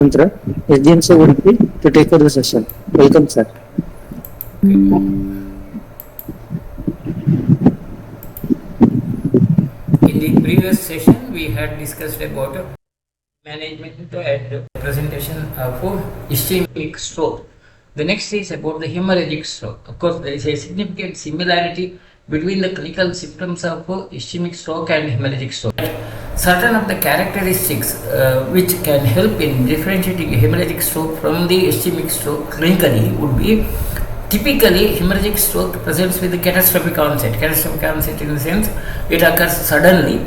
Mantra, SGM sir would be to take over the session. Welcome, sir. In the previous session, we had discussed about management and presentation of ischemic stroke. The next is about the hemorrhagic stroke. Of course, there is a significant similarity between the clinical symptoms of ischemic stroke and hemorrhagic stroke. Certain of the characteristics which can help in differentiating hemorrhagic stroke from the ischemic stroke clinically would be typically hemorrhagic stroke presents with the catastrophic onset. Catastrophic onset in the sense it occurs suddenly,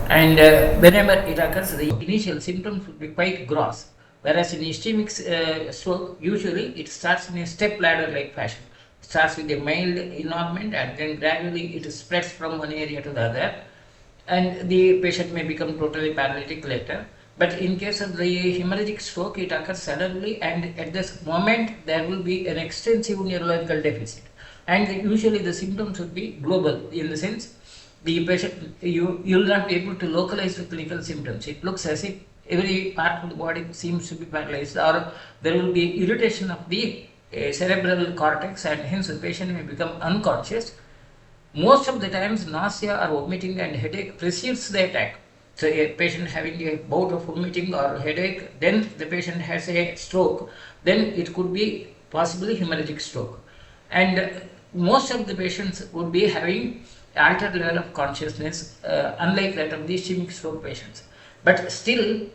and whenever it occurs, the initial symptoms would be quite gross. Whereas in ischemic stroke, usually it starts in a step ladder like fashion. It starts with a mild involvement and then gradually it spreads from one area to the other, and the patient may become totally paralytic later. But in case of the hemorrhagic stroke, it occurs suddenly, and at this moment there will be an extensive neurological deficit. And usually the symptoms would be global in the sense the patient, you will not be able to localize the clinical symptoms. It looks as if every part of the body seems to be paralyzed, or there will be irritation of the cerebral cortex, and hence the patient may become unconscious. Most of the times, nausea or vomiting and headache precedes the attack. So, a patient having a bout of vomiting or headache, then the patient has a stroke, then it could be possibly hemorrhagic stroke. And most of the patients would be having altered level of consciousness, unlike that of the ischemic stroke patients. But still,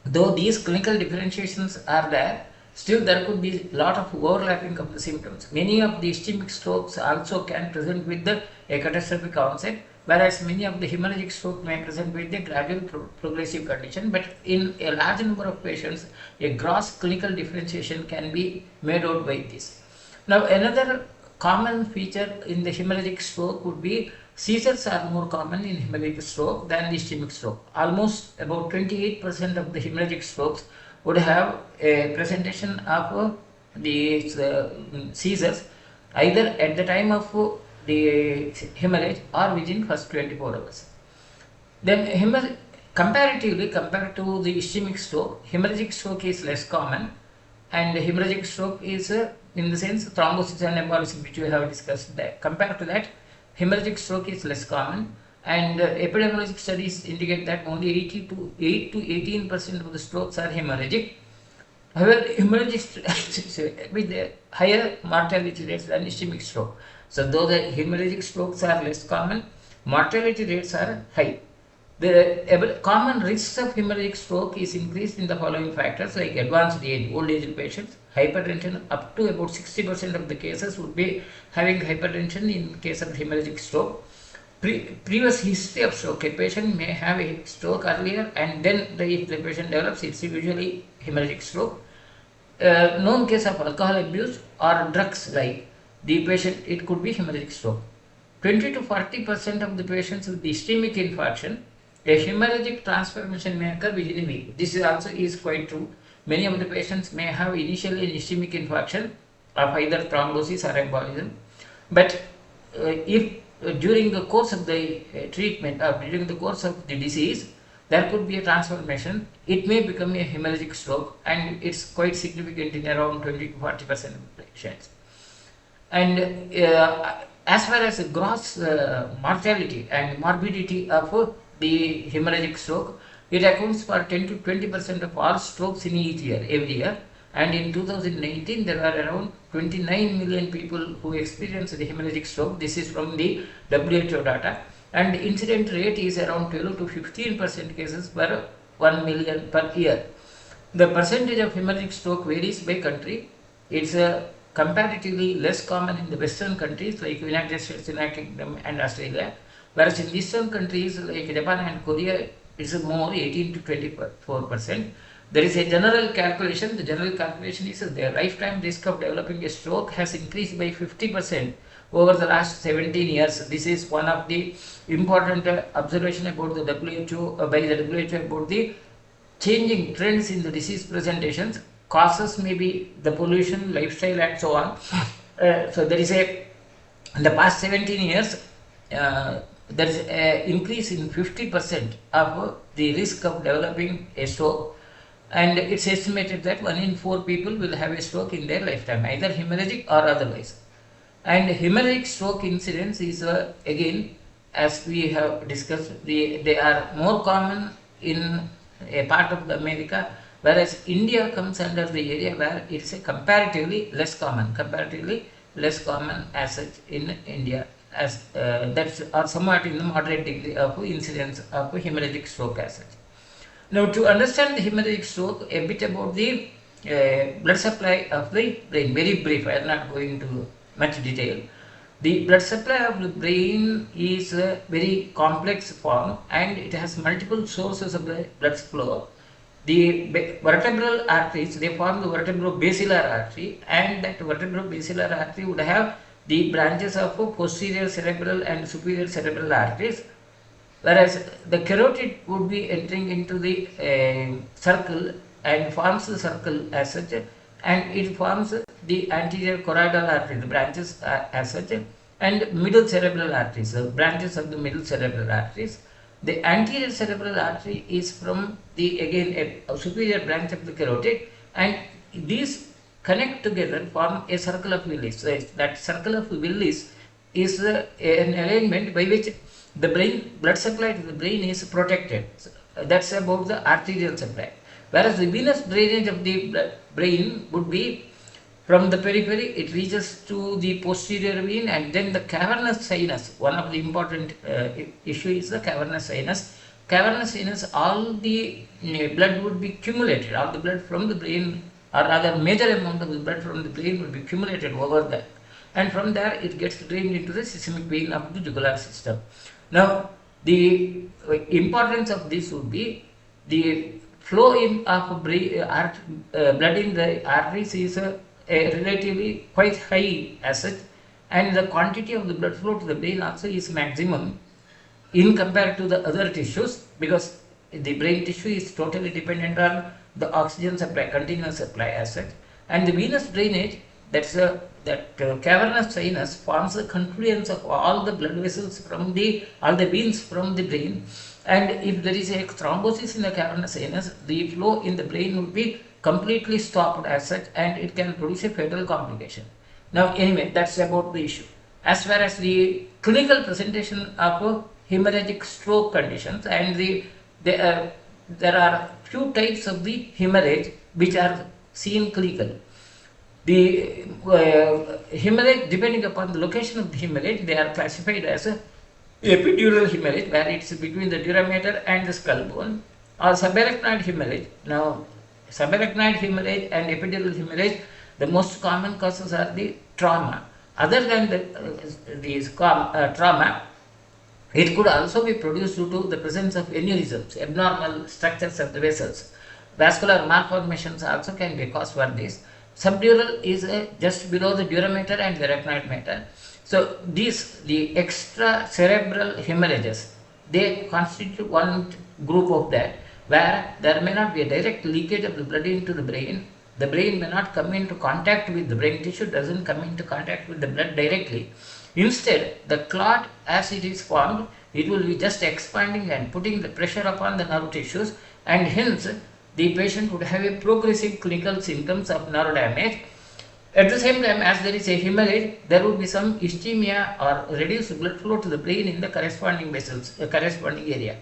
though these clinical differentiations are there, still there could be a lot of overlapping of the symptoms. Many of the ischemic strokes also can present with a catastrophic onset, whereas many of the hemorrhagic stroke may present with a gradual progressive condition. But in a large number of patients, a gross clinical differentiation can be made out by this. Now, another common feature in the hemorrhagic stroke would be seizures are more common in hemorrhagic stroke than the ischemic stroke. Almost about 28% of the hemorrhagic strokes would have a presentation of the seizures either at the time of the hemorrhage or within first 24 hours. Then comparatively, compared to the ischemic stroke, hemorrhagic stroke is less common, and hemorrhagic stroke is in the sense thrombosis and embolism, which we have discussed there. Compared to that, hemorrhagic stroke is less common, and epidemiologic studies indicate that only 8 to 18% of the strokes are hemorrhagic. However, hemorrhagic with higher mortality rates than ischemic stroke. So, though the hemorrhagic strokes are less common, mortality rates are high. The common risks of hemorrhagic stroke is increased in the following factors like advanced age, old age patients, hypertension. Up to about 60% of the cases would be having hypertension in case of hemorrhagic stroke. Previous history of stroke, a patient may have a stroke earlier, and then if the patient develops, it's usually hemorrhagic stroke. Known case of alcohol abuse or drugs, like the patient, it could be hemorrhagic stroke. 20 to 40% of the patients with ischemic infarction, a hemorrhagic transformation may occur within a week. This is also quite true. Many of the patients may have initially an ischemic infarction of either thrombosis or embolism, but if during the course of the treatment or during the course of the disease, there could be a transformation. It may become a hemorrhagic stroke, and it's quite significant in around 20 to 40% of the patients. And as far as gross mortality and morbidity of the hemorrhagic stroke, it accounts for 10 to 20% of all strokes in each year, every year. And in 2019, there were around 29 million people who experienced the hemorrhagic stroke. This is from the WHO data. And the incident rate is around 12 to 15% cases per 1 million per year. The percentage of hemorrhagic stroke varies by country. It's comparatively less common in the Western countries like United States, United Kingdom, and Australia. Whereas in Eastern countries like Japan and Korea, it's more 18 to 24%. There is a general calculation. The general calculation is that the lifetime risk of developing a stroke has increased by 50% over the last 17 years. This is one of the important observation about the WHO, by the WHO, about the changing trends in the disease presentations. Causes may be the pollution, lifestyle, and so on. So there is in the past 17 years, there is an increase in 50% of the risk of developing a stroke. And it's estimated that 1 in 4 people will have a stroke in their lifetime, either hemorrhagic or otherwise. And hemorrhagic stroke incidence is again, as we have discussed, they are more common in a part of the America, whereas India comes under the area where it is a comparatively less common as such in India, as that's or somewhat in the moderate degree of incidence of hemorrhagic stroke as such. Now, to understand the hemorrhagic stroke, a bit about the blood supply of the brain. Very brief, I am not going into much detail. The blood supply of the brain is a very complex form and it has multiple sources of the blood flow. The vertebral arteries, they form the vertebro-basilar artery, and that vertebro-basilar artery would have the branches of posterior cerebral and superior cerebral arteries, whereas the carotid would be entering into the circle and forms the circle as such, and it forms the anterior choroidal artery, the branches as such, and middle cerebral arteries, the branches of the middle cerebral arteries. The anterior cerebral artery is from the again a superior branch of the carotid, and these connect together, form a circle of Willis. So that circle of Willis is an arrangement by which the brain blood supply to the brain is protected. So that's about the arterial supply. Whereas the venous drainage of the brain would be from the periphery, it reaches to the posterior vein and then the cavernous sinus. One of the important issue is the cavernous sinus. Cavernous sinus, all the blood would be accumulated, all the blood from the brain, or rather major amount of the blood from the brain would be accumulated over there. And from there it gets drained into the systemic vein of the jugular system. Now, the importance of this would be the flow in of blood in the arteries is relatively quite high as such, and the quantity of the blood flow to the brain also is maximum in compared to the other tissues, because the brain tissue is totally dependent on the oxygen supply, continuous supply as such, and the venous drainage, that cavernous sinus forms the confluence of all the blood vessels from all the veins from the brain, and if there is a thrombosis in the cavernous sinus, the flow in the brain will be completely stopped as such, and it can produce a fatal complication. Now, anyway, that's about the issue. As far as the clinical presentation of hemorrhagic stroke conditions, and there are few types of the hemorrhage which are seen clinically. The hemorrhage, depending upon the location of the hemorrhage, they are classified as a epidural hemorrhage, where it's between the dura mater and the skull bone, or subarachnoid hemorrhage. Now, subarachnoid hemorrhage and epidural hemorrhage, the most common causes are the trauma. Other than trauma, it could also be produced due to the presence of aneurysms, abnormal structures of the vessels. Vascular malformations also can be a cause for this. Subdural is just below the dura mater and the arachnoid mater. So the extra cerebral hemorrhages, they constitute one group of that, where there may not be a direct leakage of the blood into the brain. The brain may not come into contact with the brain tissue, doesn't come into contact with the blood directly. Instead, the clot, as it is formed, it will be just expanding and putting the pressure upon the nerve tissues, and hence the patient would have a progressive clinical symptoms of nerve damage. At the same time, as there is a hemorrhage, there would be some ischemia or reduced blood flow to the brain in the corresponding vessels, corresponding area.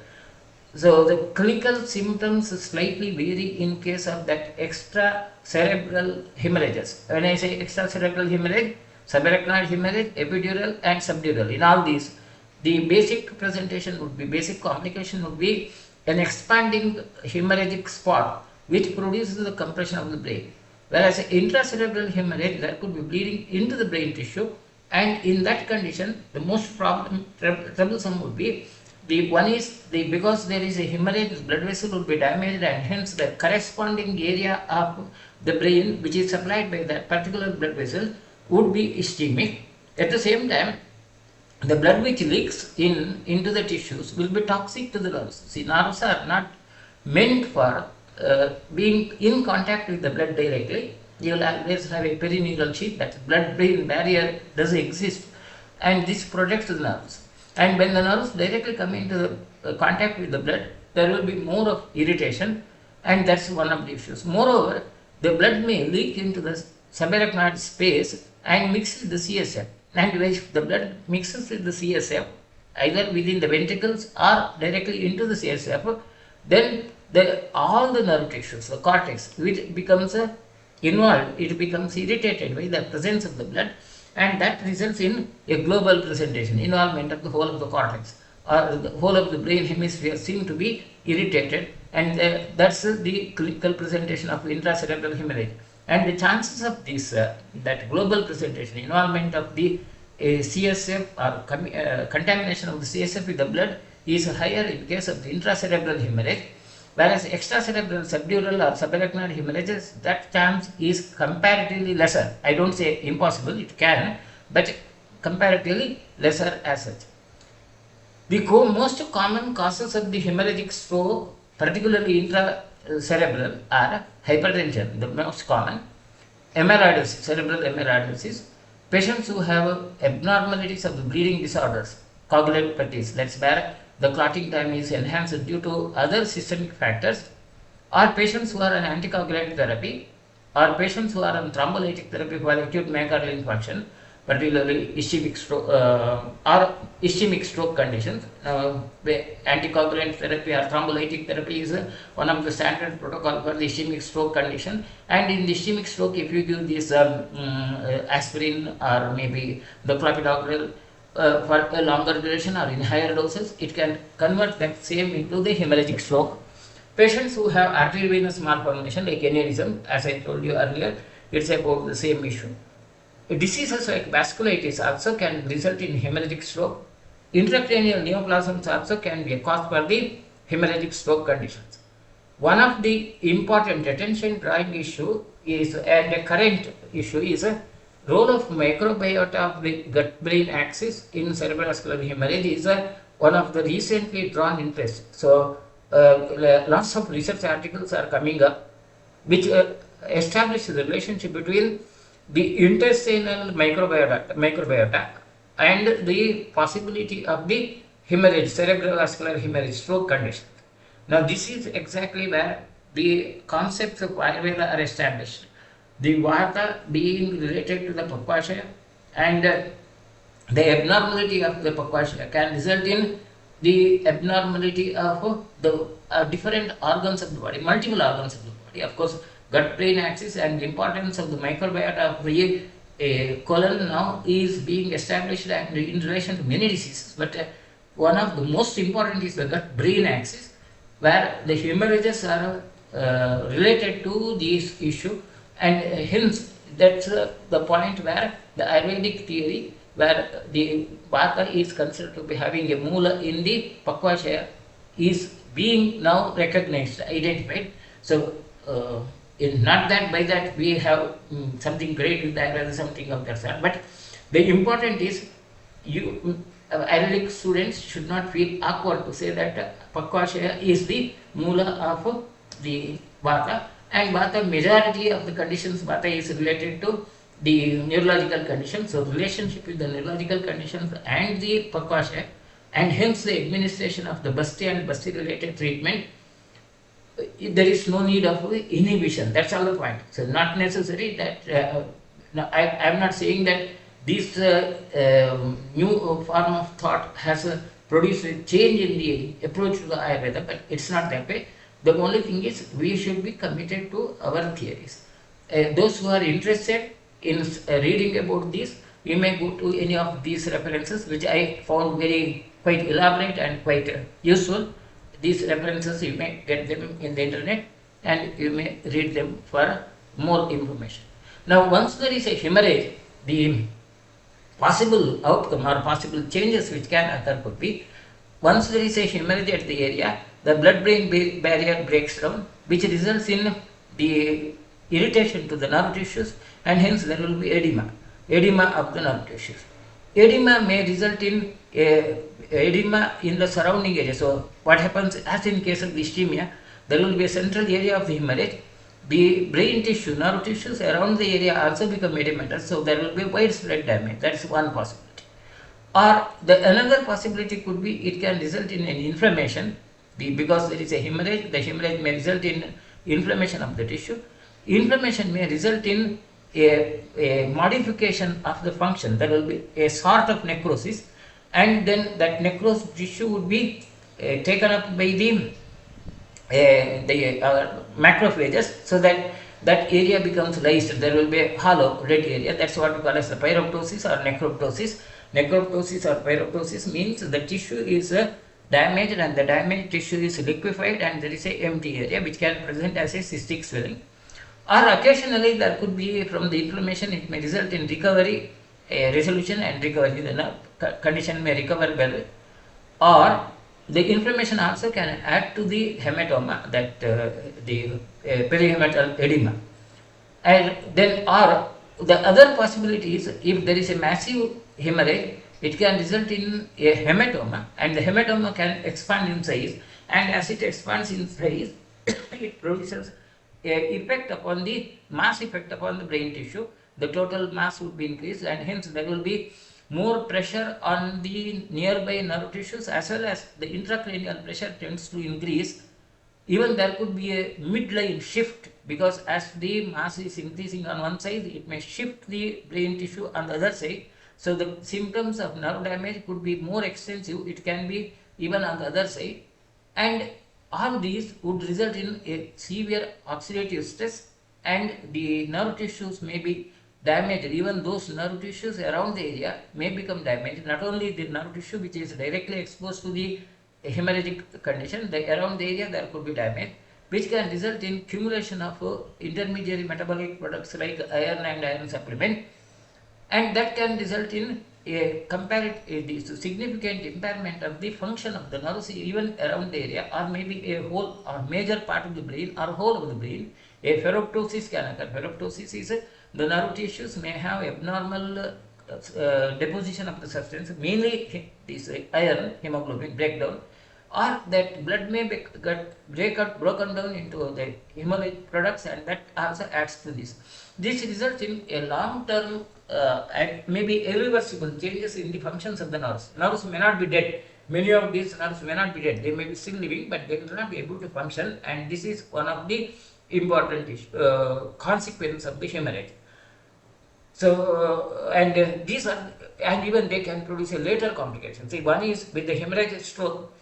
So the clinical symptoms slightly vary in case of that extra cerebral hemorrhages. When I say extra cerebral hemorrhage, subarachnoid hemorrhage, epidural and subdural, in all these, the basic presentation would be, basic complication would be an expanding hemorrhagic spot which produces the compression of the brain. Whereas intracerebral hemorrhage, there could be bleeding into the brain tissue, and in that condition, the most troublesome would be because there is a hemorrhage, the blood vessel will be damaged, and hence the corresponding area of the brain which is supplied by that particular blood vessel would be ischemic. At the same time, the blood which leaks into the tissues will be toxic to the nerves. See, nerves are not meant for being in contact with the blood directly. You will always have a perineural sheath, that blood-brain barrier does exist, and this protects the nerves. And when the nerves directly come into contact with the blood, there will be more of irritation, and that's one of the issues. Moreover, the blood may leak into the subarachnoid space and mix with the CSF. And if the blood mixes with the CSF, either within the ventricles or directly into the CSF, then all the nerve tissues, the cortex, which becomes involved, it becomes irritated by the presence of the blood, and that results in a global presentation, involvement of the whole of the cortex or the whole of the brain hemisphere seem to be irritated, and that's the clinical presentation of intracerebral hemorrhage. And the chances of this, that global presentation, involvement of the CSF or contamination of the CSF with the blood is higher in case of the intracerebral hemorrhage, whereas extracerebral, subdural or subarachnoid hemorrhages, that chance is comparatively lesser. I don't say impossible, it can, but comparatively lesser as such. The most common causes of the hemorrhagic stroke, particularly intracerebral, are hypertension, the most common, amyloidosis, cerebral amyloidosis, patients who have abnormalities of the bleeding disorders, coagulopathies, that's where the clotting time is enhanced due to other systemic factors, or patients who are on anticoagulant therapy, or patients who are on thrombolytic therapy for acute myocardial infarction, particularly ischemic stroke or ischemic stroke conditions. Anticoagulant therapy or thrombolytic therapy is one of the standard protocol for the ischemic stroke condition. And in the ischemic stroke, if you give this aspirin or maybe the clopidogrel for a longer duration or in higher doses, it can convert that same into the hemorrhagic stroke. Patients who have arteriovenous malformation like aneurysm, as I told you earlier, it's about the same issue. Diseases like vasculitis also can result in hemorrhagic stroke. Intracranial neoplasms also can be a cause for the hemorrhagic stroke conditions. One of the important attention drawing issue is, and a current issue is, a role of microbiota of the gut-brain axis in cerebrovascular hemorrhage is one of the recently drawn interest. So, lots of research articles are coming up which establish the relationship between the intestinal microbiota and the possibility of the hemorrhage, cerebrovascular hemorrhage, stroke condition. Now, this is exactly where the concepts of Ayurveda are established. The Vata being related to the Pakvashaya, and the abnormality of the Pakvashaya can result in the abnormality of the different organs of the body, multiple organs of the body. Of course, gut-brain axis and the importance of the microbiota of the colon now is being established and in relation to many diseases. But one of the most important is the gut-brain axis, where the hemorrhages are related to this issue, and hence that's the point where the Ayurvedic theory, where the Vata is considered to be having a Mula in the Pakvashaya, is being now recognized, identified. So, not that by that we have something great with Ayurveda, something of that sort, but the important is Ayurvedic students should not feel awkward to say that Pakvashaya is the Mula of the Vata, and Vata, majority of the conditions, Vata is related to the neurological conditions, so relationship with the neurological conditions and the Pakvashaya, and hence the administration of the Basti and Basti related treatment. There is no need of inhibition, that's all the point. So, not necessary that, I am not saying that this new form of thought has produced a change in the approach to the Ayurveda, but it's not that way. The only thing is we should be committed to our theories. Those who are interested in reading about this, you may go to any of these references, which I found quite elaborate and quite useful. These references, you may get them in the internet and you may read them for more information. Now, once there is a hemorrhage, the possible outcome or possible changes which can occur could be, once there is a hemorrhage at the area, the blood-brain barrier breaks down, which results in the irritation to the nerve tissues, and hence there will be edema of the nerve tissues. Edema may result in edema in the surrounding area. So, what happens, as in case of the ischemia, there will be a central area of the hemorrhage. The brain tissue, nerve tissues around the area also become edematous, so there will be widespread damage. That's one possibility. Or another possibility could be, it can result in an inflammation, because there is a hemorrhage. The hemorrhage may result in inflammation of the tissue. Inflammation may result in a modification of the function. There will be a sort of necrosis, and then that necrosed tissue would be taken up by the macrophages, so that that area becomes lysed. There will be a hollow red area. That's what we call as the pyroptosis or necroptosis. Necroptosis or pyroptosis means the tissue is damaged, and the damaged tissue is liquefied, and there is a empty area which can present as a cystic swelling. Or occasionally there could be, from the inflammation, it may result in recovery, resolution and recovery. The condition may recover well, or the inflammation also can add to the hematoma, that the perihematal edema. And then, or the other possibility is, if there is a massive hemorrhage, it can result in a hematoma, and the hematoma can expand in size, and as it expands in size, it produces a effect upon the mass effect upon the brain tissue. The total mass would be increased, and hence there will be more pressure on the nearby nerve tissues, as well as the intracranial pressure tends to increase. Even there could be a midline shift, because as the mass is increasing on one side, it may shift the brain tissue on the other side. So the symptoms of nerve damage could be more extensive. It can be even on the other side, and all these would result in a severe oxidative stress, and the nerve tissues may be damaged. Even those nerve tissues around the area may become damaged. Not only the nerve tissue which is directly exposed to the hemorrhagic condition, around the area there could be damage, which can result in accumulation of intermediary metabolic products like iron and iron supplement, and that can result in a significant impairment of the function of the nerves even around the area, or maybe a whole or major part of the brain or whole of the brain. A ferroptosis can occur. Ferroptosis is the nerve tissues may have abnormal deposition of the substance, mainly this iron, hemoglobin breakdown, or that blood may get broken down into the hemolytic products, and that also adds to this. This results in a long-term and maybe irreversible changes in the functions of the nerves. Nerves may not be dead. Many of these nerves may not be dead. They may be still living, but they will not be able to function, and this is one of the important consequences of the hemorrhage. So, these are, and even they can produce a later complication. See, one is with the hemorrhagic stroke,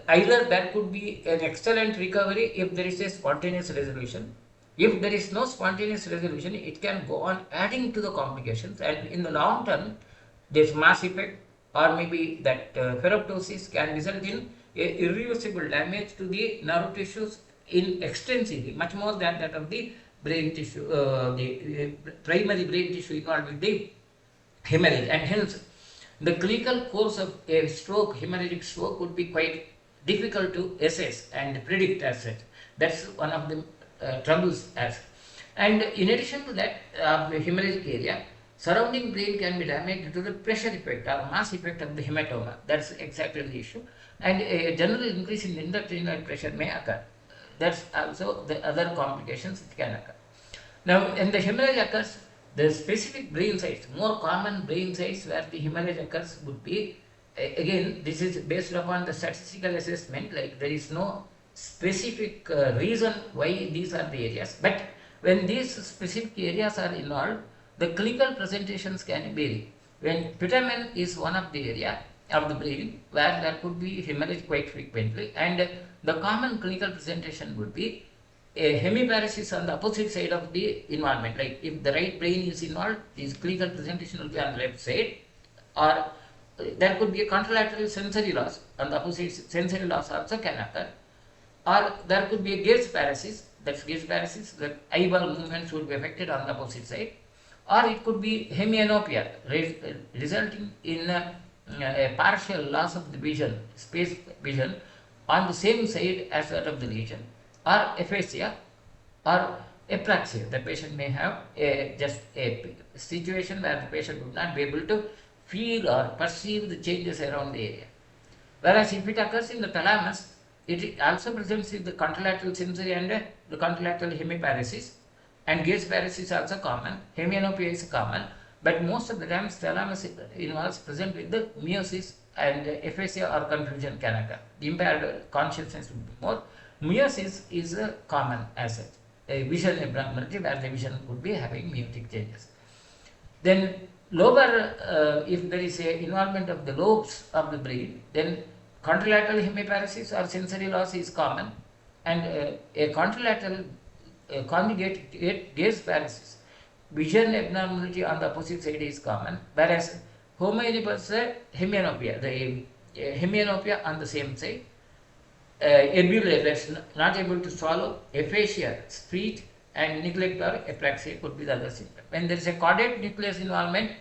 either there could be an excellent recovery if there is a spontaneous resolution. If there is no spontaneous resolution, it can go on adding to the complications, and in the long term, this mass effect or maybe that ferroptosis can result in a irreversible damage to the nerve tissues in extensively, much more than that of the brain tissue, the primary brain tissue involved with the hemorrhage, and hence the clinical course of a stroke, hemorrhagic stroke, would be quite difficult to assess and predict as such. That's one of the troubles as. And in addition to that, the hemorrhagic area, surrounding brain can be damaged due to the pressure effect or mass effect of the hematoma. That's exactly the issue. And a general increase in intracranial pressure may occur. That's also the other complications that can occur. Now, when the hemorrhage occurs, the specific brain sites, more common brain sites where the hemorrhage occurs would be, again, this is based upon the statistical assessment, like there is no specific reason why these are the areas, but when these specific areas are involved, the clinical presentations can vary. When putamen is one of the area of the brain where there could be hemorrhage quite frequently, and the common clinical presentation would be a hemiparesis on the opposite side of the involvement. Like if the right brain is involved, this clinical presentation will be on the left side, or there could be a contralateral sensory loss on the opposite. Sensory loss also can occur, or there could be a gaze paresis. That's gaze paresis, the eyeball movements would be affected on the opposite side, or it could be hemianopia, resulting in a partial loss of the vision, space vision, on the same side as that of the lesion, or aphasia, or apraxia. The patient may have just a situation where the patient would not be able to feel or perceive the changes around the area. Whereas if it occurs in the thalamus, it also presents with the contralateral sensory and the contralateral hemiparesis, and gaze paresis is also common. Hemianopia is common, but most of the times thalamus involves present with the miosis, and aphasia or confusion can occur. The impaired consciousness would be more. Meiosis is a common as such, a vision abnormality where the vision could be having meiotic changes. Then lobar, if there is a involvement of the lobes of the brain, then contralateral hemiparesis or sensory loss is common, and a contralateral conjugate gaze paralysis, vision abnormality on the opposite side is common, whereas homoeopathy hemianopia, the hemianopia on the same side, ebullience, that's not able to swallow, aphasia, speech, and neglect or apraxia could be the other symptom. When there is a caudate nucleus involvement,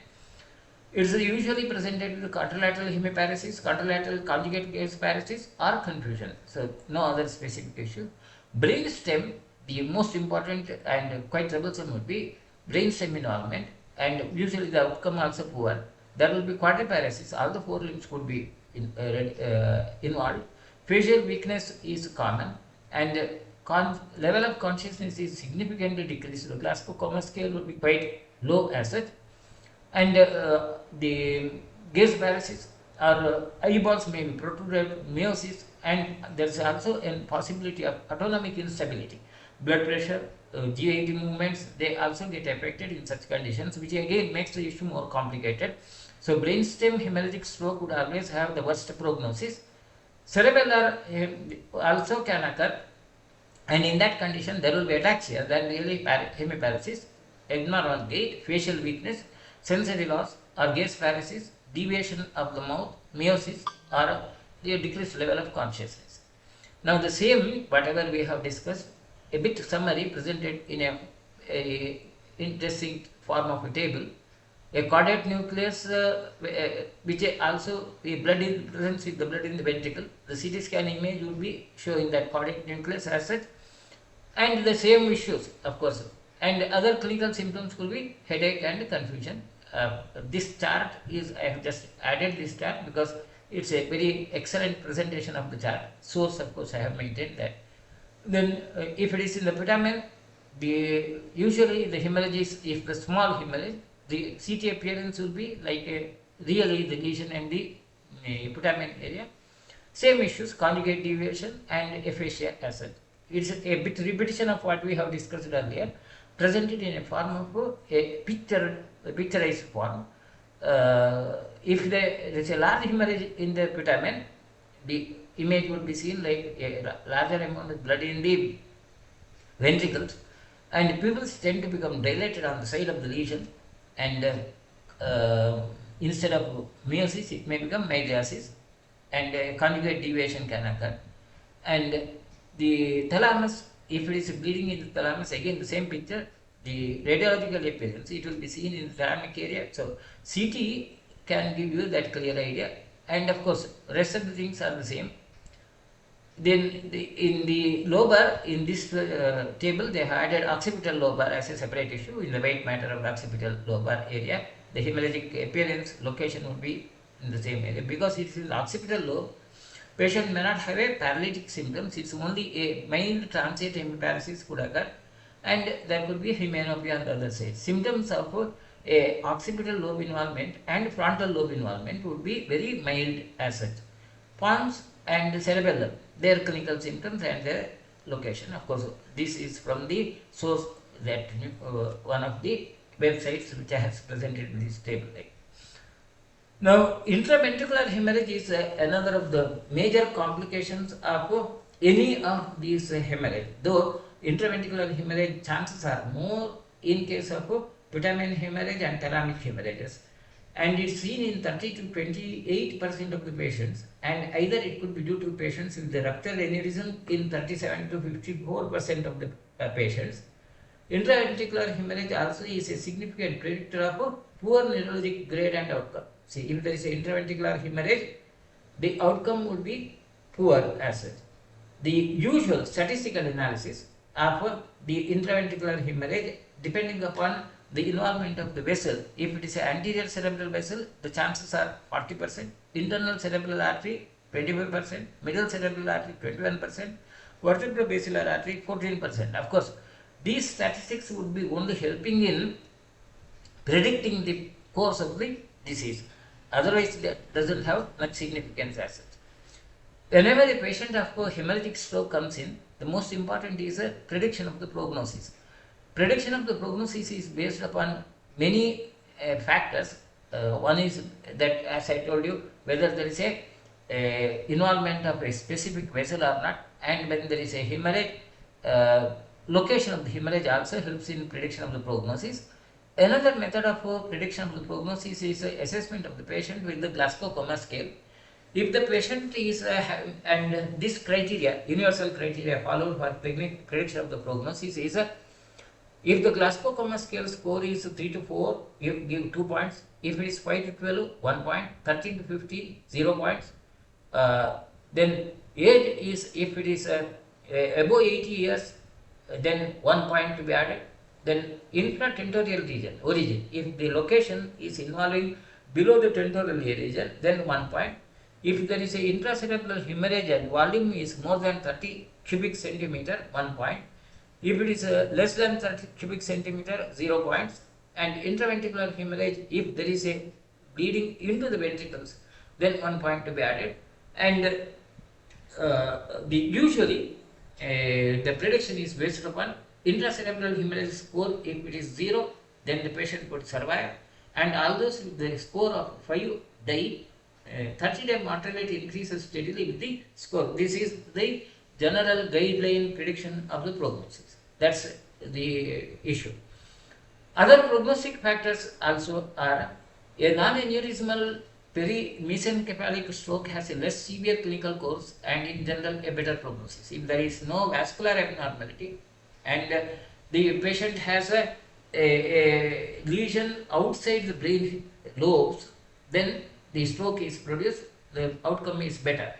it is usually presented with contralateral hemiparesis, contralateral conjugate gaze paralysis, or confusion. So, no other specific issue. Brain stem, the most important and quite troublesome would be brain stem involvement, and usually the outcome also poor. There will be quadriparesis, all the four limbs could be involved. Facial weakness is common, and level of consciousness is significantly decreased. The Glasgow Coma scale will be quite low as such, and the gaze paralysis or eyeballs may be protruded, meiosis, and there is also a possibility of autonomic instability. Blood pressure, GIT movements, they also get affected in such conditions, which again makes the issue more complicated. So, brainstem hemorrhagic stroke would always have the worst prognosis. Cerebellar also can occur, and in that condition there will be ataxia, then really hemiparesis, abnormal gait, facial weakness, sensory loss or gaze paralysis, deviation of the mouth, meiosis, or the decreased level of consciousness. Now the same whatever we have discussed, a bit summary presented in a interesting form of a table. A caudate nucleus, which also the blood is present with the blood in the ventricle. The CT scan image will be showing that caudate nucleus as such, and the same issues, of course. And other clinical symptoms could be headache and confusion. This chart is, I have just added this chart because it's a very excellent presentation of the chart. Source, of course, I have maintained that. Then, if it is in the putamen, usually the hemorrhage is, if the small hemorrhage, the CT appearance will be like a really the lesion in the putamen area. Same issues, conjugate deviation and aphasia as such. It's a bit repetition of what we have discussed earlier, presented in a form of a picturized form. If there is a large hemorrhage in the putamen, the image would be seen like a larger amount of blood in the ventricles, and pupils tend to become dilated on the side of the lesion, and instead of meiosis it may become mydriasis, and conjugate deviation can occur. And the thalamus, if it is bleeding in the thalamus, again the same picture, the radiological appearance, it will be seen in the thalamic area. So CT can give you that clear idea, and of course rest of the things are the same. Then in the lobar, in this table they have added occipital lobar as a separate issue. In the white matter of the occipital lobar area, the hemorrhagic appearance location would be in the same area. Because it is occipital lobe, patient may not have a paralytic symptoms, it's only a mild transient hemiparesis could occur, and there could be hemianopia on the other side. Symptoms of a occipital lobe involvement and frontal lobe involvement would be very mild as such. Pons and cerebellum, their clinical symptoms and their location. Of course, this is from the source that one of the websites which I have presented in this table. Now, intraventricular hemorrhage is another of the major complications of any of these hemorrhage. Though intraventricular hemorrhage chances are more in case of putamen hemorrhage and thalamic hemorrhages, and it's seen in 30 to 28% of the patients, and either it could be due to patients with the ruptured aneurysm in 37 to 54% of the patients. Intraventricular hemorrhage also is a significant predictor of poor neurologic grade and outcome. See, if there is an intraventricular hemorrhage, the outcome would be poor as such. The usual statistical analysis of the intraventricular hemorrhage, depending upon the involvement of the vessel, if it is an anterior cerebral vessel, the chances are 40%, internal cerebral artery 25%, middle cerebral artery 21%, vertebrobasilar artery 14%. Of course, these statistics would be only helping in predicting the course of the disease. Otherwise, that doesn't have much significance as such. Whenever a patient of hemorrhagic stroke comes in, the most important is a prediction of the prognosis. Prediction of the prognosis is based upon many factors. One is that, as I told you, whether there is a involvement of a specific vessel or not, and when there is a hemorrhage, location of the hemorrhage also helps in prediction of the prognosis. Another method of prediction of the prognosis is assessment of the patient with the Glasgow Coma scale. If the patient is and this criteria, universal criteria followed for prediction of the prognosis is if the Glasgow Coma scale score is 3 to 4, you give 2 points. If it is 5 to 12, 1 point. 13 to 15, 0 points. Then age is, if it is above 80 years, then 1 point to be added. Then infratentorial region, origin, if the location is involving below the tentorial region, then 1 point. If there is a intracerebral hemorrhage and volume is more than 30 cubic centimeter, 1 point. If it is less than 30 cubic centimeter, 0 points. And intraventricular hemorrhage, if there is a bleeding into the ventricles, then 1 point to be added. And usually the prediction is based upon intracerebral hemorrhage score. If it is 0, then the patient could survive. And although the score of 5 die, 30-day mortality increases steadily with the score. This is the general guideline prediction of the prognosis. That's the issue. Other prognostic factors also are a non-aneurysmal perimesencephalic stroke has a less severe clinical course and in general a better prognosis. If there is no vascular abnormality and the patient has a lesion outside the brain lobes, then the stroke is produced, the outcome is better.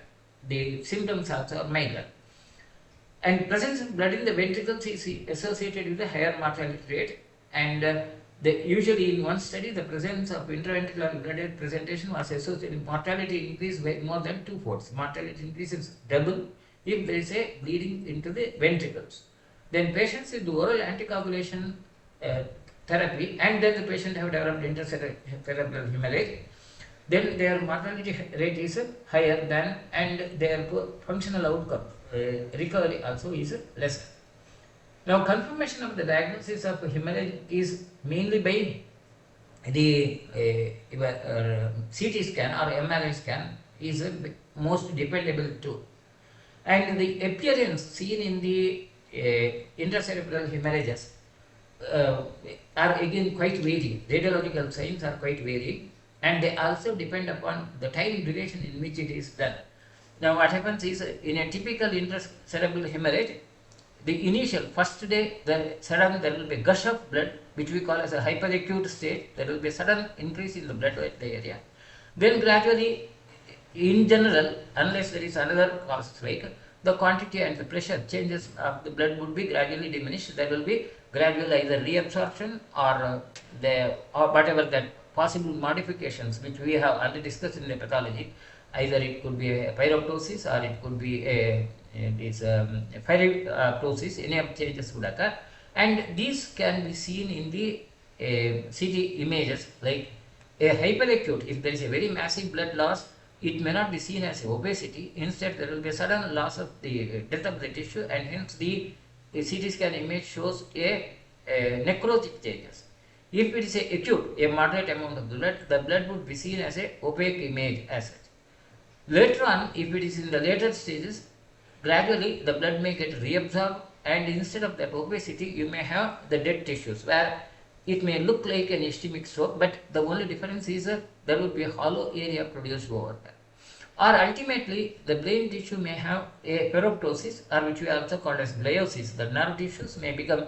The symptoms also are milder. And presence of blood in the ventricles is associated with a higher mortality rate. And usually in one study, the presence of intraventricular blood presentation was associated with mortality increase by more than 2-folds. Mortality increase is double if there is a bleeding into the ventricles. Then patients with oral anticoagulation therapy, and then the patient have developed intracerebral hemorrhage, then their mortality rate is higher than, and their functional outcome, recovery also is less. Now, confirmation of the diagnosis of hemorrhage is mainly by the CT scan or MRI scan is most dependable tool. And the appearance seen in the intracerebral hemorrhages are again quite varying. Radiological signs are quite varying, and they also depend upon the time duration in which it is done. Now, what happens is in a typical intracerebral hemorrhage, the initial first day, there will be a gush of blood, which we call as a hyperacute state. There will be a sudden increase in the blood at the area. Then gradually, in general, unless there is another cause like the quantity and the pressure changes of the blood would be gradually diminished. There will be gradual either reabsorption or whatever that possible modifications which we have already discussed in the pathology. Either it could be a pyroptosis or it could be ferroptosis. Any of changes would occur, and these can be seen in the CT images. Like a hyperacute, if there is a very massive blood loss, it may not be seen as obesity. Instead, there will be a sudden loss of the death of the tissue, and hence the CT scan image shows a necrotic changes. If it is a acute, a moderate amount of blood, the blood would be seen as a opaque image as such. Later on, if it is in the later stages, gradually the blood may get reabsorbed, and instead of that opacity, you may have the dead tissues where it may look like an ischemic stroke, but the only difference is there will be a hollow area produced over there. Or ultimately, the brain tissue may have a ferroptosis, or which we also call as gliosis. The nerve tissues may become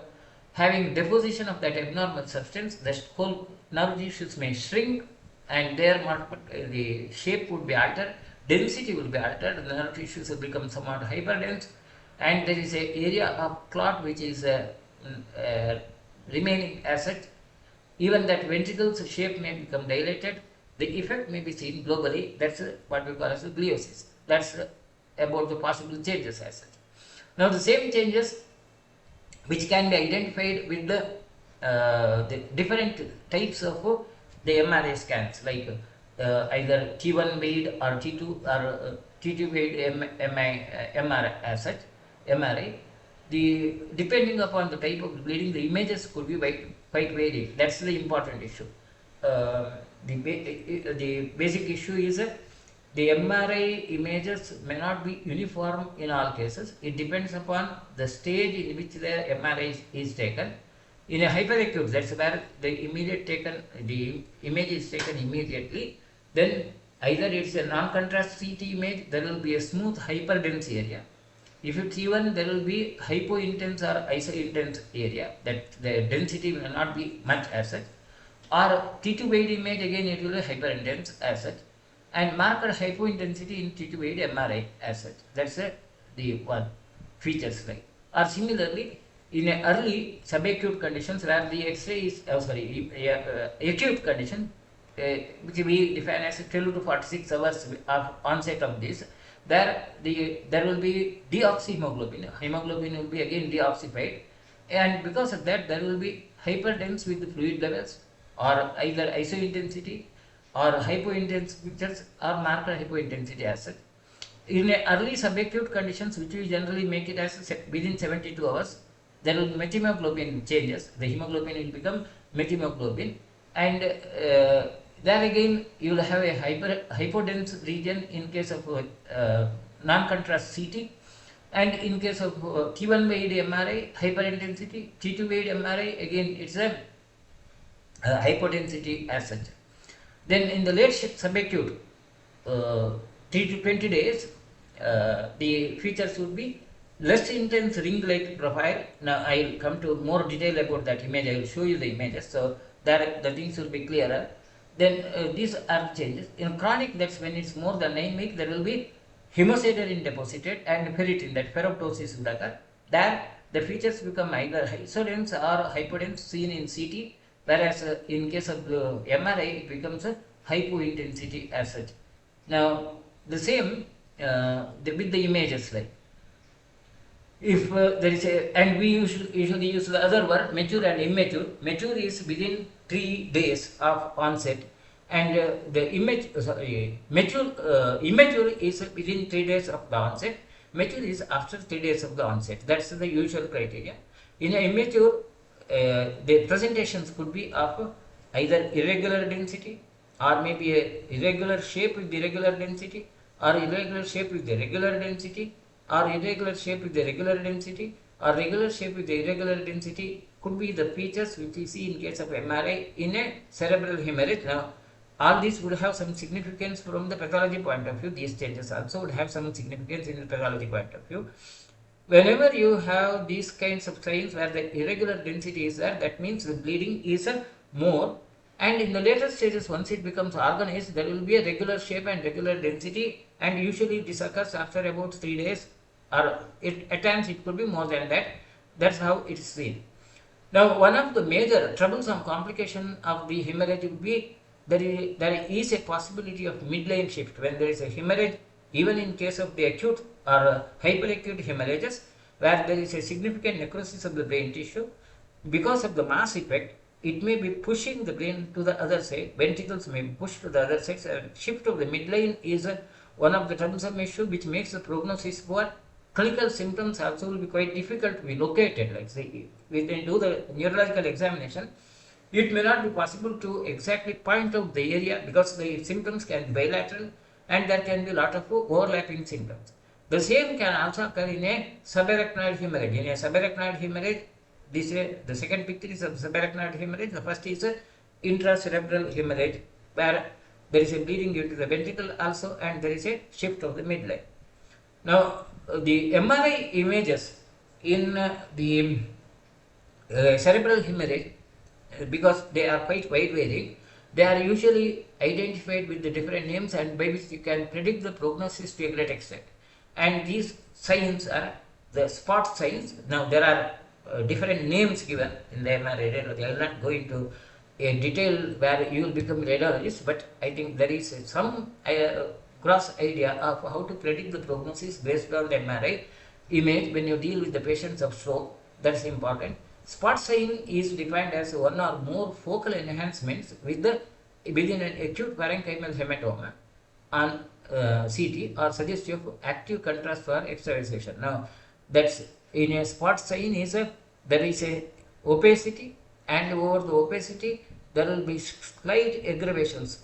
having deposition of that abnormal substance. The whole nerve tissues may shrink, and the shape would be altered, density will be altered, the nerve tissues will become somewhat hyperdense, and there is an area of clot which is remaining as such. Even that ventricle's shape may become dilated. The effect may be seen globally. That's what we call as gliosis. That's about the possible changes as such. Now, the same changes which can be identified with the different types of the MRI scans, like either T1 bead or T2 or T2 bead MR as such. MRI, depending upon the type of bleeding, the images could be quite varied. That's the important issue. The basic issue is the MRI images may not be uniform in all cases. It depends upon the stage in which the MRI is taken. In a hyperacute, that's where the image is taken immediately. Then either it's a non-contrast CT image, there will be a smooth hyperdense area. If it's even, there will be hypointense or isointense area, that the density will not be much as such. Or T2 weight image, again it will be hyperintense as such, and marked hypointensity in T2 weight MRI as such. That's the one features like. Or similarly, in a early subacute conditions where the X-ray is acute condition, which we define as 12 to 46 hours of onset of this, there will be deoxyhemoglobin. Hemoglobin will be again deoxyfied, and because of that there will be hyperdense with the fluid levels, or either isointensity or hypointense pictures or marked hypointensity as such. In early subacute conditions, which we generally make it as within 72 hours, there will be methemoglobin changes. The hemoglobin will become methemoglobin, and there again you will have a hypodense region in case of non-contrast CT, and in case of T1 weight MRI hyperintensity, T2 weight MRI again it's a hypodensity as such. Then in the late subacute, 3 to 20 days, the features would be less intense ring-like profile. Now I will come to more detail about that image. I will show you the images, so that the things will be clearer. Then these are changes. In chronic, that's when it's more than 9 weeks, there will be hemosiderin deposited and ferritin, that ferroptosis would occur. There the features become either isodense or hypodense seen in CT, whereas in case of MRI it becomes a hypointensity as such. Now the same with the images, like if there is a, and we usually use the other word, mature and immature. Mature is within 3 days of onset, and the immature is within 3 days of the onset. Mature is after 3 days of the onset. That's the usual criteria. In an immature, the presentations could be of either irregular density, or maybe a irregular shape with irregular density, or irregular shape with the regular density, or irregular shape with the regular density, or regular shape with the irregular density could be the features which we see in case of MRI in a cerebral hemorrhage. Now, all these would have some significance from the pathology point of view. These changes also would have some significance in the pathology point of view. Whenever you have these kinds of signs where the irregular density is there, that means the bleeding is more. And in the later stages, once it becomes organized, there will be a regular shape and regular density, and usually this occurs after about 3 days, or at times it could be more than that. That's how it is seen. Now, one of the major troublesome complication of the hemorrhage would be there is a possibility of midline shift when there is a hemorrhage, even in case of the acute or hyperacute hemorrhages, where there is a significant necrosis of the brain tissue. Because of the mass effect, it may be pushing the brain to the other side. Ventricles may be pushed to the other side. Shift of the midline is one of the troublesome issues which makes the prognosis poor. Clinical symptoms also will be quite difficult to be located. Like say, when they do the neurological examination, it may not be possible to exactly point out the area because the symptoms can be bilateral and there can be a lot of overlapping symptoms. The same can also occur in a subarachnoid hemorrhage. In a subarachnoid hemorrhage, the second picture is of subarachnoid hemorrhage. The first is intracerebral hemorrhage, where there is a bleeding due to the ventricle also, and there is a shift of the midline. Now, the MRI images in the cerebral hemorrhage, because they are quite wide varying, they are usually identified with the different names and by which you can predict the prognosis to a great extent. And these signs are the spot signs. Now, there are different names given in the MRI radiology. I will not go into a detail where you will become a radiologist, but I think there is some gross idea of how to predict the prognosis based on the MRI image when you deal with the patients of stroke. That's important. Spot sign is defined as one or more focal enhancements within an acute parenchymal hematoma on CT or suggestive of active contrast for extravasation. Now, That's in a spot sign is there is a opacity, and over the opacity there will be slight aggravations,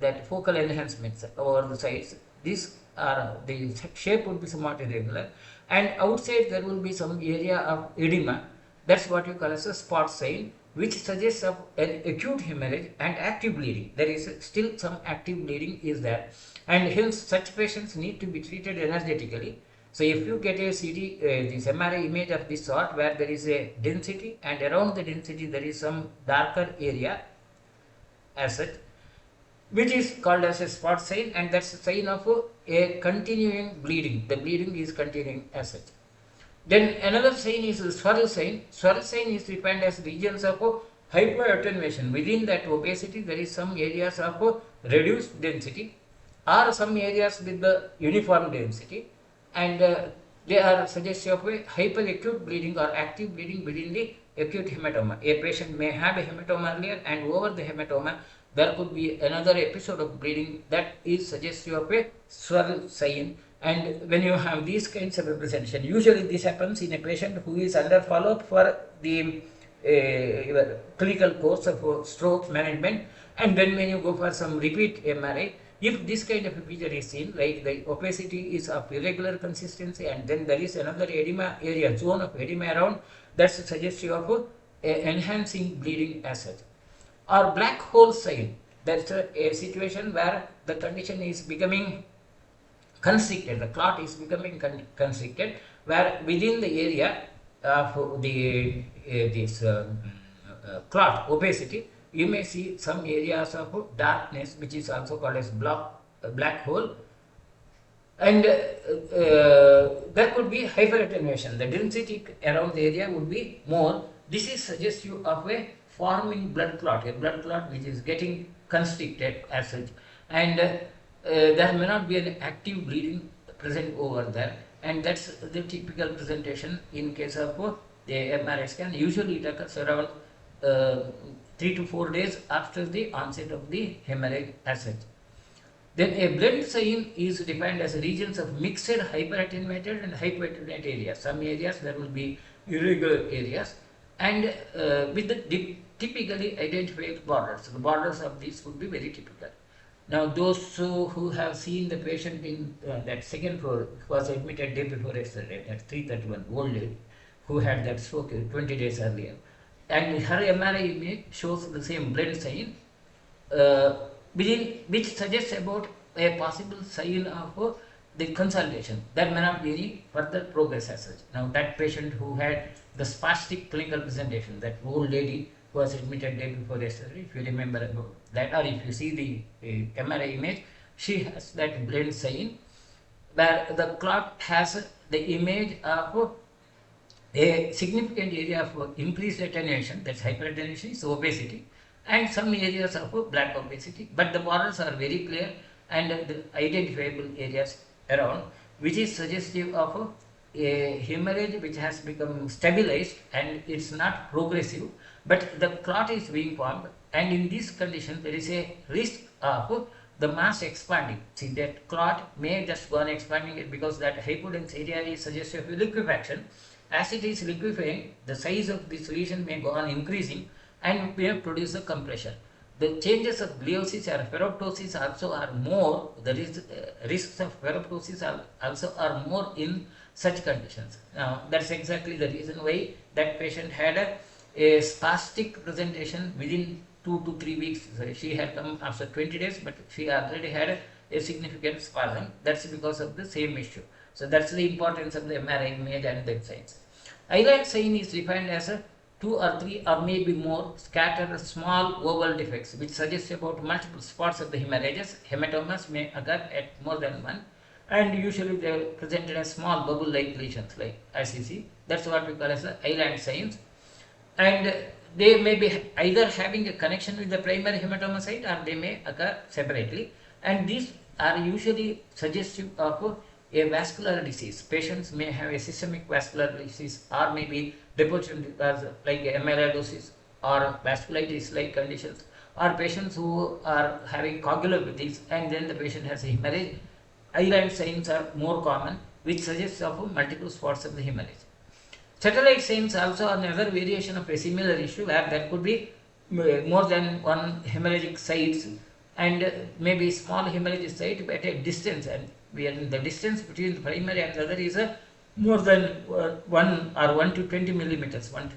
that focal enhancements over the sides. These are the shape would be somewhat irregular, and outside there will be some area of edema. That's what you call as a spot sign, which suggests of an acute hemorrhage and active bleeding. There is still some active bleeding is there, and hence such patients need to be treated energetically. So if you get a CT, this MRI image of this sort where there is a density and around the density there is some darker area as such, which is called as a spot sign, and that's a sign of a continuing bleeding. The bleeding is continuing as such. Then another sign is swirl sign. Swirl sign is defined as regions of hypoattenuation. Within that opacity, there is some areas of reduced density or some areas with the uniform density, and they are suggestive of a hyperacute bleeding or active bleeding within the acute hematoma. A patient may have a hematoma earlier, and over the hematoma there could be another episode of bleeding that is suggestive of a swirl sign. And when you have these kinds of representation, usually this happens in a patient who is under follow-up for the clinical course of stroke management, and then when you go for some repeat MRI, if this kind of a feature is seen, like the opacity is of irregular consistency and then there is another edema area, zone of edema around, that's suggestive of enhancing bleeding as such. Or black hole sign, that's a situation where the condition is becoming constricted, the clot is becoming constricted, where within the area of the clot opacity, you may see some areas of darkness, which is also called as black hole, and there could be hyperattenuation. The density around the area would be more. This is suggestive of a forming blood clot, a blood clot which is getting constricted as such, and there may not be an active bleeding present over there, and that's the typical presentation in case of the MRI scan. Usually it occurs around 3 to 4 days after the onset of the hemorrhage as such. Then a blend sign is defined as regions of mixed hyperattenuated and hypoattenuated areas. Some areas there will be irregular areas, and with the typically identified borders. The borders of these would be very typical. Now those who have seen the patient in that second floor who was admitted day before yesterday, that 331 old lady who had that stroke 20 days earlier, and her MRI image shows the same blend sign, which suggests about a possible sign of the consultation. There may not be any further progress as such. Now that patient who had the spastic clinical presentation, that old lady who was admitted day before yesterday, if you remember about that, or if you see the MRI image, she has that blend sign where the clot has the image of a significant area of increased attenuation, that's hyperattenuation, is opacity, and some areas of black opacity, but the borders are very clear and the identifiable areas around, which is suggestive of a hemorrhage which has become stabilized and it's not progressive, but the clot is being formed, and in this condition there is a risk of the mass expanding. See, that clot may just go on expanding it because that hypodense area is suggestive of liquefaction. As it is liquefying, the size of this lesion may go on increasing and may produce a compression. The changes of gliosis or ferroptosis also are more, the risks of ferroptosis also are more in such conditions. Now, that's exactly the reason why that patient had a spastic presentation within 2 to 3 weeks. So she had come after 20 days, but she already had a significant spasm. That's because of the same issue. So that's the importance of the MRI image and the signs. Island sign is defined as a 2 or 3 or maybe more scattered small oval defects, which suggests about multiple spots of the hemorrhages. Hematomas may occur at more than one, and usually they are presented as small bubble-like lesions like ICC. That's what we call as the island signs, and they may be either having a connection with the primary hematoma site or they may occur separately, and these are usually suggestive of a vascular disease. Patients may have a systemic vascular disease or maybe deposition like amyloidosis or vasculitis like conditions, or patients who are having coagulopathies and then the patient has a hemorrhage. Island signs are more common, which suggests of multiple spots of the hemorrhage. Satellite signs also are another variation of a similar issue where there could be more than one hemorrhagic sites and maybe small hemorrhagic site at a distance, and the distance between the primary and the other is more than 1 to 20 millimeters, 1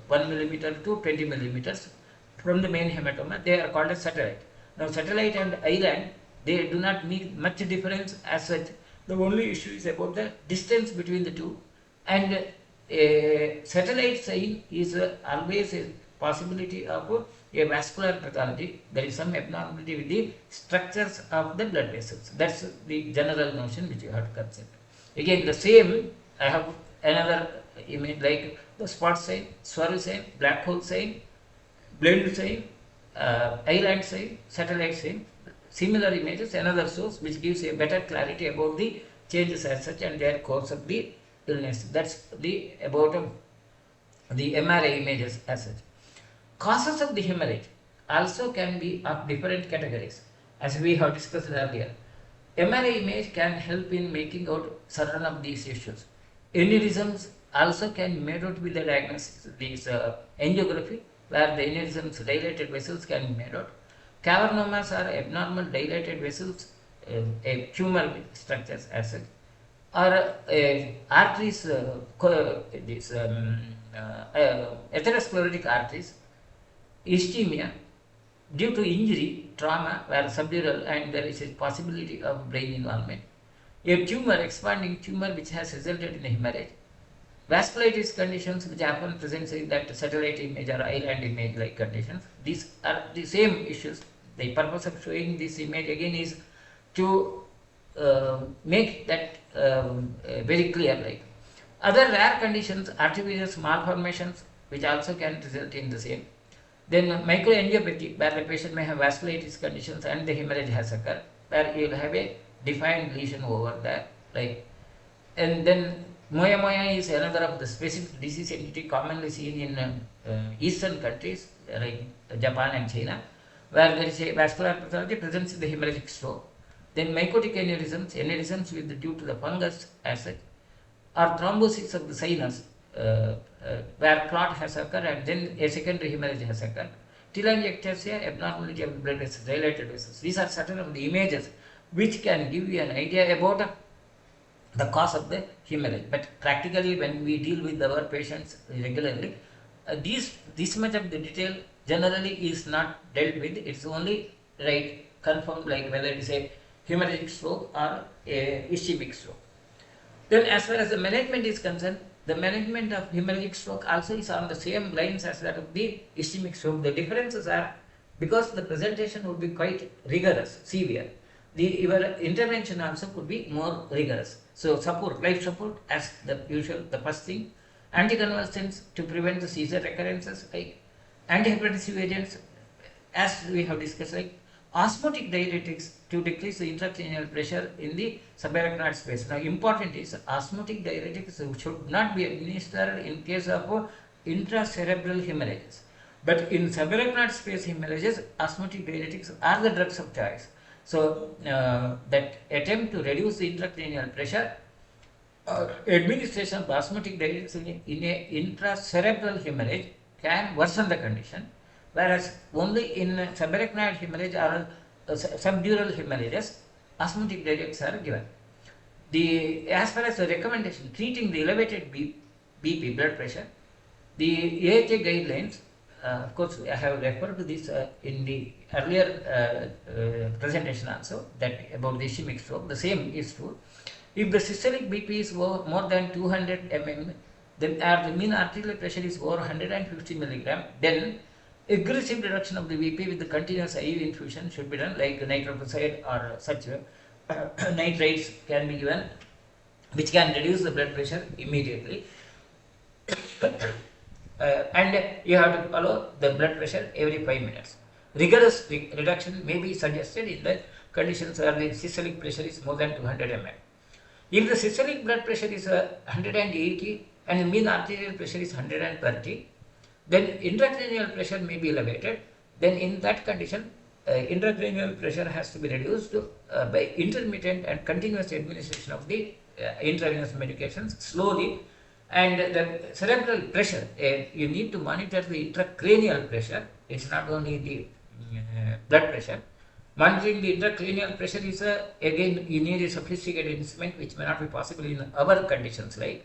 millimeter to 20 millimeters from the main hematoma. They are called as satellite. Now satellite and island, they do not make much difference as such. The only issue is about the distance between the two, and a satellite sign is always a possibility of a vascular pathology. There is some abnormality with the structures of the blood vessels. That's the general notion which you have to consider. Again, the same, I have another image like the spot sign, swirl sign, black hole sign, blend sign, island sign, satellite sign. Similar images, another source which gives a better clarity about the changes as such and their course of the illness. That's the about the MRI images as such. Causes of the hemorrhage also can be of different categories, as we have discussed earlier. MRI image can help in making out certain of these issues. Aneurysms also can be made out with the diagnosis. These angiography, where the aneurysms dilated vessels can be made out. Cavernomas are abnormal dilated vessels, a tumor structures as such, or arteries, these atherosclerotic arteries, ischemia due to injury, trauma, where subdural and there is a possibility of brain involvement. A tumor, expanding tumor which has resulted in a hemorrhage. Vasculitis conditions which often present in that satellite image or island image like conditions. These are the same issues. The purpose of showing this image again is to make that very clear. Like other rare conditions, arteriovenous malformations which also can result in the same. Then microangiopathy, where the patient may have vasculitis conditions and the hemorrhage has occurred, where you will have a defined lesion over there. Like, and then moya moya is another of the specific disease entity commonly seen in eastern countries like Japan and China, where there is a vascular pathology presents in the hemorrhagic stroke. Then mycotic aneurysms with due to the fungus as such, or thrombosis of the sinus, where clot has occurred and then a secondary hemorrhage has occurred. Telangiectasia, abnormality of the blood vessels, dilated vessels. These are certain of the images which can give you an idea about the cause of the hemorrhage. But practically, when we deal with our patients regularly, this much of the detail generally is not dealt with. It's only confirmed like whether it is a hemorrhagic stroke or a ischemic stroke. Then as far as the management is concerned, the management of hemorrhagic stroke also is on the same lines as that of the ischemic stroke. The differences are because the presentation would be quite rigorous, severe. Your intervention also could be more rigorous. So support, life support as the usual, the first thing. Anticonvulsants to prevent the seizure recurrences, like antihypertensive agents, as we have discussed, like osmotic diuretics to decrease the intracranial pressure in the subarachnoid space. Now, important is osmotic diuretics should not be administered in case of intracerebral hemorrhages. But in subarachnoid space hemorrhages, osmotic diuretics are the drugs of choice. So, that attempt to reduce the intracranial pressure, administration of osmotic diuretics in a intracerebral hemorrhage can worsen the condition, whereas only in subarachnoid hemorrhage or subdural hemorrhages, osmotic diuretics are given. As far as the recommendation treating the elevated BP, blood pressure, the AHA guidelines, of course, I have referred to this in the earlier presentation also, that about the ischemic stroke. The same is true. If the systolic BP is more than 200 mm, then the mean arterial pressure is over 150 milligram, then aggressive reduction of the BP with the continuous IV infusion should be done, like nitroprusside or such nitrates can be given, which can reduce the blood pressure immediately. And you have to follow the blood pressure every 5 minutes. Rigorous reduction may be suggested in the conditions where the systolic pressure is more than 200 mm. If the systolic blood pressure is 180 and the mean arterial pressure is 130, then intracranial pressure may be elevated. Then in that condition, intracranial pressure has to be reduced by intermittent and continuous administration of the intravenous medications slowly. And the cerebral pressure, you need to monitor the intracranial pressure. It's not only the blood pressure. Monitoring the intracranial pressure is again you need a sophisticated instrument which may not be possible in our conditions, right?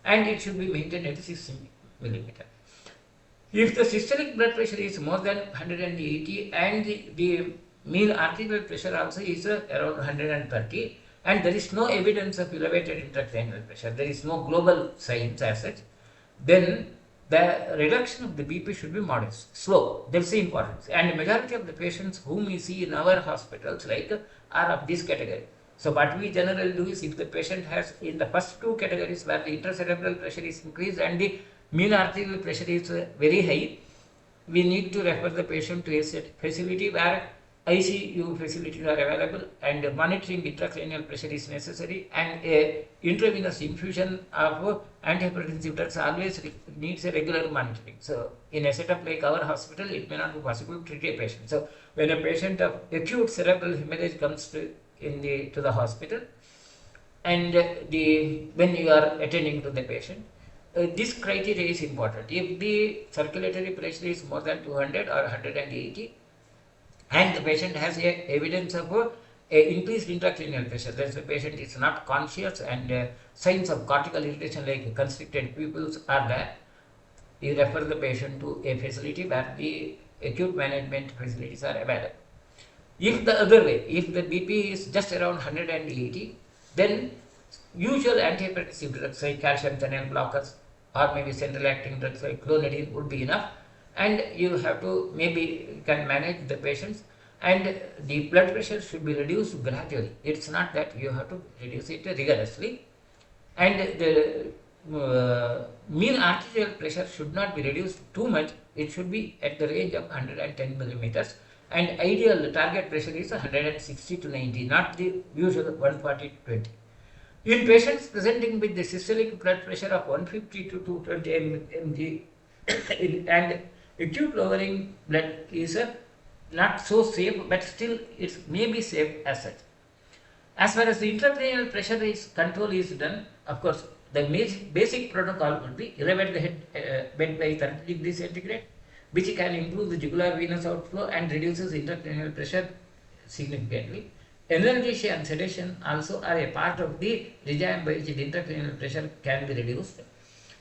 And it should be maintained at 60 millimeter. If the systolic blood pressure is more than 180 and the mean arterial pressure also is around 130 and there is no evidence of elevated intracranial pressure, there is no global signs as such, then the reduction of the BP should be modest, slow. That's the importance. And the majority of the patients whom we see in our hospitals are of this category. So what we generally do is if the patient has in the first two categories where the intracerebral pressure is increased and the mean arterial pressure is very high, we need to refer the patient to a facility where ICU facilities are available and monitoring intracranial pressure is necessary, and a intravenous infusion of antihypertensive drugs always needs a regular monitoring. So in a setup like our hospital, it may not be possible to treat a patient. So when a patient of acute cerebral hemorrhage comes to the hospital, and when you are attending to the patient, this criteria is important. If the circulatory pressure is more than 200 or 180 and the patient has evidence of increased intracranial pressure, that the patient is not conscious and signs of cortical irritation like constricted pupils are there, you refer the patient to a facility where the acute management facilities are available. If the other way, if the BP is just around 180, then usual antihypertensive drugs like calcium channel blockers or maybe central acting drugs like clonidine would be enough, and you have to maybe can manage the patients, and the blood pressure should be reduced gradually. It's not that you have to reduce it rigorously, and the mean arterial pressure should not be reduced too much. It should be at the range of 110 millimeters, and ideal target pressure is 160 to 90, not the usual 140 to 20. In patients presenting with the systolic blood pressure of 150 to 220 mg and acute lowering blood is not so safe, but still it may be safe as such. As far as the intracranial pressure control is done, of course, the basic protocol would be elevate the bed by 30 degrees centigrade, which can improve the jugular venous outflow and reduces intracranial pressure significantly. Analgesia and sedation also are a part of the regime by which the intracranial pressure can be reduced.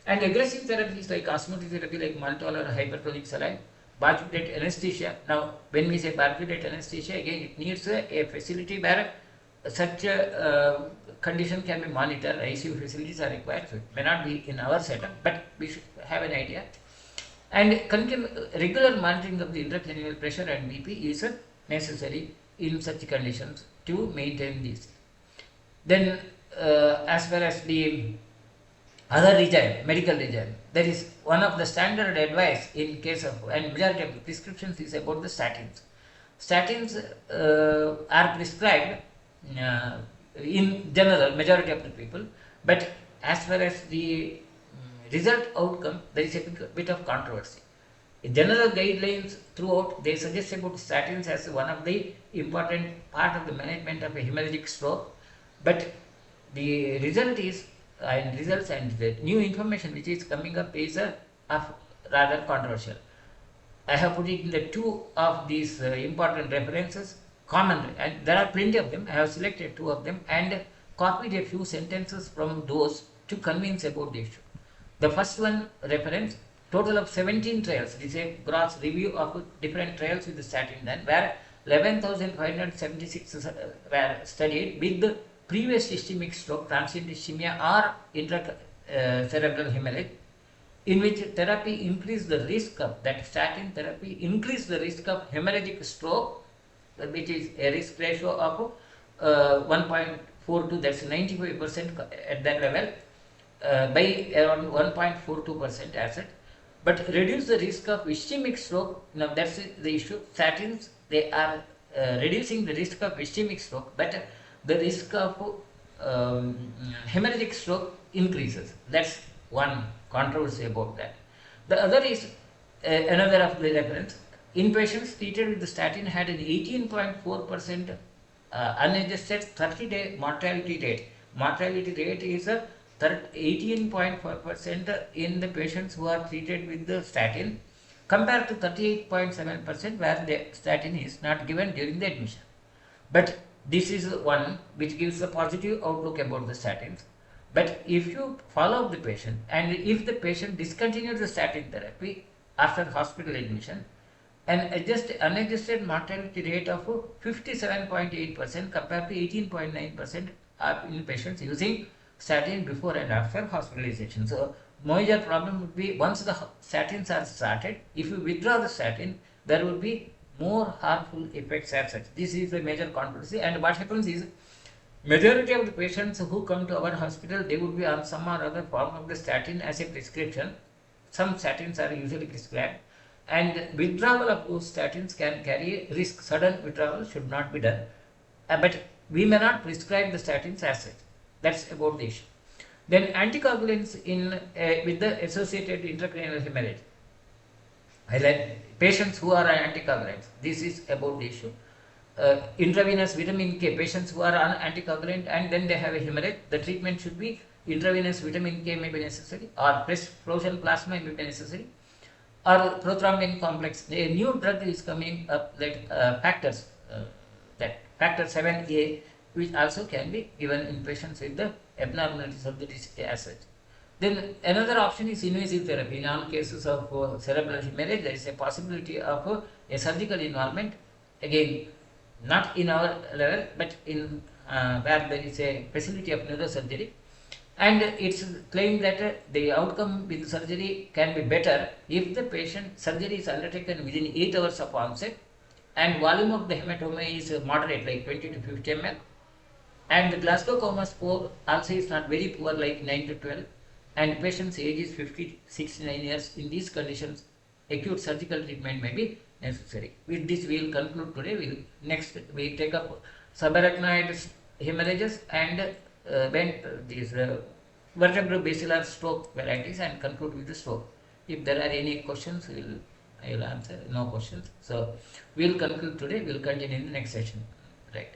And aggressive therapies like osmotic therapy like maltol or hypertonic saline, barbiturate anesthesia. Now, when we say barbiturate anesthesia, again it needs a facility where such a condition can be monitored. ICU facilities are required, so it may not be in our setup, but we should have an idea. And regular monitoring of the intracranial pressure and BP is necessary in such conditions to maintain this. Then, as far as the other regime, medical regime, there is one of the standard advice in case of, and majority of the prescriptions is about the statins. Statins are prescribed in general, majority of the people, but as far as the result outcome, there is a bit of controversy. In general guidelines throughout, they suggest about statins as one of the important part of the management of a hemorrhagic stroke, but the results and the new information which is coming up is rather controversial. I have put it in the two of these important references, common, and there are plenty of them. I have selected two of them and copied a few sentences from those to convince about the issue. The first one reference, total of 17 trials, this is a gross review of different trials with the statin done, where 11,576 were studied with the previous ischemic stroke, transient ischemia or intracerebral hemorrhage, in which therapy increased the risk of, that statin therapy increased the risk of hemorrhagic stroke, which is a risk ratio of 1.42, that's 95% at that level, by around 1.42% as it, but reduce the risk of ischemic stroke. Now that's the issue. Statins, they are reducing the risk of ischemic stroke, but the risk of hemorrhagic stroke increases. That's one controversy about that. The other is another of the reference. In patients treated with the statin had an 18.4% unadjusted 30-day mortality rate mortality rate is 18.4% in the patients who are treated with the statin, compared to 38.7% where the statin is not given during the admission. But this is one which gives a positive outlook about the statins. But if you follow up the patient and if the patient discontinues the statin therapy after hospital admission, an unadjusted mortality rate of 57.8% compared to 18.9% in patients using statin before and after hospitalization. So, major problem would be once the statins are started, if you withdraw the statin, there will be more harmful effects as such. This is a major controversy, and what happens is majority of the patients who come to our hospital, they would be on some or other form of the statin as a prescription. Some statins are usually prescribed, and withdrawal of those statins can carry a risk. Sudden withdrawal should not be done, but we may not prescribe the statins as such. That's about the issue. Then anticoagulants in with the associated intracranial hemorrhage. Highlight patients who are on anticoagulants. This is about the issue. Intravenous vitamin K, patients who are on anticoagulant and then they have a hemorrhage, the treatment should be intravenous vitamin K may be necessary, or fresh frozen plasma may be necessary, or prothrombin complex. A new drug is coming up, that factors, that factor 7A, which also can be given in patients with the abnormalities of the disease as such. Then another option is invasive therapy. In all cases of cerebral hemorrhage, there is a possibility of a surgical involvement. Again, not in our level, but in where there is a facility of neurosurgery. And it's claimed that the outcome with surgery can be better if the patient surgery is undertaken within 8 hours of onset, and volume of the hematoma is moderate, like 20 to 50 ml, and the Glasgow Coma score also is not very poor, like 9 to 12, and patient's age is 50, 69 years. In these conditions, acute surgical treatment may be necessary. With this, we will conclude today. We take up subarachnoid hemorrhages and these vertebrobasilar stroke varieties, and conclude with the stroke. If there are any questions, I will answer. No questions. So we will conclude today. We will continue in the next session. Right.